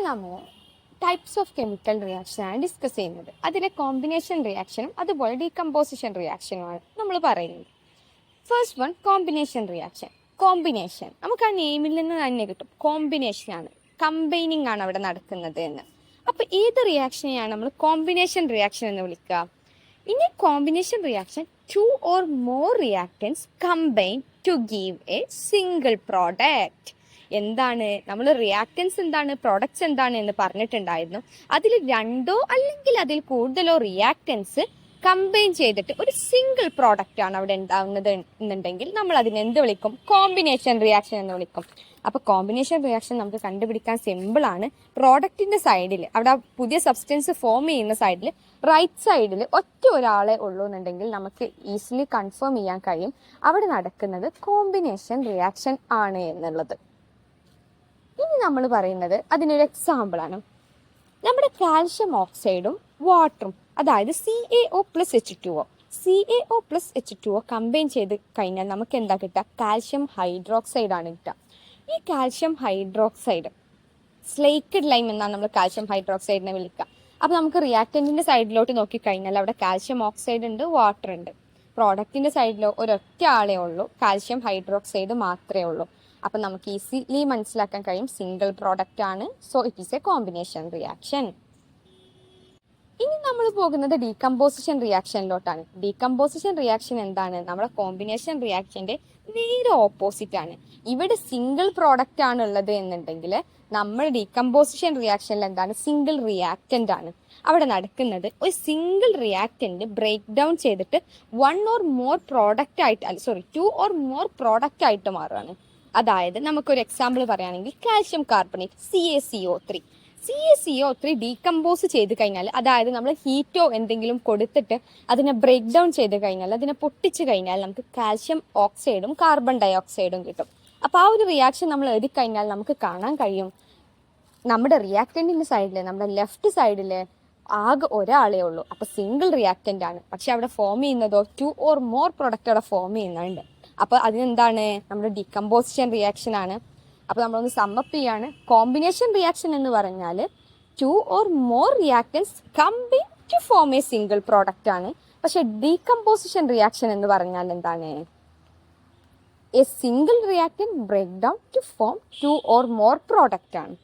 നമ്മൾ types of chemical reaction ആണ് discuss ചെയ്യുന്നത്. അതിലെ കോമ്പിനേഷൻ റിയാക്ഷനും അതുപോലെ ഡീകമ്പോസിഷൻ റിയാക്ഷനുമാണ് നമ്മൾ പറയുന്നത്. First one, combination reaction. Combination നമുക്ക് ആ നെയിമിൽ നിന്ന് തന്നെ കിട്ടും. കോമ്പിനേഷൻ ആണ്, കമ്പൈനിങ് ആണ് അവിടെ നടക്കുന്നത് എന്ന്. അപ്പോൾ ഏത് റിയാക്ഷനെയാണ് നമ്മൾ കോമ്പിനേഷൻ റിയാക്ഷൻ എന്ന് വിളിക്കുക? ഇനി combination reaction, two or more reactants combine to give a single product. എന്താണ് നമ്മൾ റിയാക്ടൻസ് എന്താണ്, പ്രോഡക്ട്സ് എന്താണ് എന്ന് പറഞ്ഞിട്ടുണ്ടായിരുന്നു. അതിൽ രണ്ടോ അല്ലെങ്കിൽ അതിൽ കൂടുതലോ റിയാക്ടൻസ് കമ്പൈൻ ചെയ്തിട്ട് ഒരു സിംഗിൾ പ്രോഡക്റ്റ് ആണ് അവിടെ ഉണ്ടാവുന്നത് എന്നുണ്ടെങ്കിൽ നമ്മൾ അതിനെ എന്ത് വിളിക്കും? കോമ്പിനേഷൻ റിയാക്ഷൻ എന്ന് വിളിക്കും. അപ്പോൾ കോമ്പിനേഷൻ റിയാക്ഷൻ നമുക്ക് കണ്ടുപിടിക്കാൻ സിമ്പിൾ ആണ്. പ്രോഡക്റ്റിന്റെ സൈഡിൽ, അവിടെ പുതിയ സബ്സ്റ്റൻസ് ഫോം ചെയ്യുന്ന സൈഡിൽ റൈറ്റ് സൈഡിൽ ഒറ്റ ഒരാളെ ഉള്ളൂ എന്നുണ്ടെങ്കിൽ നമുക്ക് ഈസിലി കൺഫേം ചെയ്യാൻ കഴിയും അവിടെ നടക്കുന്നത് കോമ്പിനേഷൻ റിയാക്ഷൻ ആണ് എന്നുള്ളത്. ഇനി നമ്മൾ പറയുന്നത് അതിനൊരു എക്സാമ്പിൾ ആണ്. നമ്മുടെ കാൽഷ്യം ഓക്സൈഡും വാട്ടറും, അതായത് CaO+H2O CaO+H2O കമ്പൈൻ ചെയ്ത് കഴിഞ്ഞാൽ നമുക്ക് എന്താ കിട്ടുക? കാൽഷ്യം ഹൈഡ്രോക്സൈഡ് ആണ് കിട്ടുക. ഈ കാൽഷ്യം ഹൈഡ്രോക്സൈഡ്, സ്ലേക്കഡ് ലൈം എന്നാണ് നമ്മൾ കാൽഷ്യം ഹൈഡ്രോക്സൈഡിനെ വിളിക്കുക. അപ്പോൾ നമുക്ക് റിയാക്ടന്റിന്റെ സൈഡിലോട്ട് നോക്കിക്കഴിഞ്ഞാൽ അവിടെ കാൽഷ്യം ഓക്സൈഡ് ഉണ്ട്, വാട്ടർ ഉണ്ട്. പ്രോഡക്റ്റിന്റെ സൈഡിലോ ഒരൊറ്റ ആളേ ഉള്ളൂ, കാൽഷ്യം ഹൈഡ്രോക്സൈഡ് മാത്രമേ ഉള്ളൂ. അപ്പം നമുക്ക് ഈസിലി മനസ്സിലാക്കാൻ കഴിയും സിംഗിൾ പ്രോഡക്റ്റ് ആണ്. So it is A combination reaction. ഇനി നമ്മൾ പോകുന്നത് ഡീകമ്പോസിഷൻ റിയാക്ഷനിലോട്ടാണ്. ഡീകമ്പോസിഷൻ റിയാക്ഷൻ എന്താണ്? നമ്മുടെ കോമ്പിനേഷൻ റിയാക്ഷന്റെ നേരെ ഓപ്പോസിറ്റ് ആണ്. ഇവിടെ സിംഗിൾ പ്രോഡക്റ്റ് ആണ് ഉള്ളത് എന്നുണ്ടെങ്കിൽ നമ്മൾ ഡീകമ്പോസിഷൻ റിയാക്ഷനിൽ എന്താണ്? സിംഗിൾ റിയാക്റ്റന്റ് ആണ്. അവിടെ നടക്കുന്നത് ഒരു സിംഗിൾ റിയാക്റ്റന്റ് ബ്രേക്ക് ഡൗൺ ചെയ്തിട്ട് വൺ ഓർ മോർ പ്രോഡക്റ്റ് ആയിട്ട്, 2 ഓർ മോർ പ്രോഡക്റ്റ് ആയിട്ട് മാറുകയാണ്. അതായത് നമുക്കൊരു എക്സാമ്പിൾ പറയുകയാണെങ്കിൽ കാൽഷ്യം കാർബണേറ്റ് CaCO3 ഡീകമ്പോസ് ചെയ്ത് കഴിഞ്ഞാൽ, അതായത് നമ്മൾ ഹീറ്റോ എന്തെങ്കിലും കൊടുത്തിട്ട് അതിനെ ബ്രേക്ക് ഡൗൺ ചെയ്ത് കഴിഞ്ഞാൽ, അതിനെ പൊട്ടിച്ച് കഴിഞ്ഞാൽ നമുക്ക് കാൽഷ്യം ഓക്സൈഡും കാർബൺ ഡൈ ഓക്സൈഡും കിട്ടും. അപ്പോൾ ആ ഒരു റിയാക്ഷൻ നമ്മൾ എഴുതി കഴിഞ്ഞാൽ നമുക്ക് കാണാൻ കഴിയും നമ്മുടെ റിയാക്റ്റന്റിന്റെ സൈഡിൽ, നമ്മുടെ ലെഫ്റ്റ് സൈഡിൽ ആകെ ഒരാളേ ഉള്ളൂ. അപ്പോൾ സിംഗിൾ റിയാക്റ്റന്റ് ആണ്. പക്ഷെ അവിടെ ഫോം ചെയ്യുന്നതോ 2 ഓർ മോർ പ്രൊഡക്റ്റ് അവിടെ ഫോം ചെയ്യുന്നുണ്ട്. അപ്പോൾ അതിനെന്താണ്? നമ്മുടെ ഡീകമ്പോസിഷൻ റിയാക്ഷൻ ആണ്. അപ്പോൾ നമ്മളൊന്ന് സമ്മപ്പ് ചെയ്യാണ്. കോമ്പിനേഷൻ റിയാക്ഷൻ എന്ന് പറഞ്ഞാൽ 2 or more reactants combine to form a single product ആണ്. പക്ഷെ ഡീകമ്പോസിഷൻ റിയാക്ഷൻ എന്ന് പറഞ്ഞാൽ എന്താണ്? A single reactant break down to form 2 or more product ആണ്.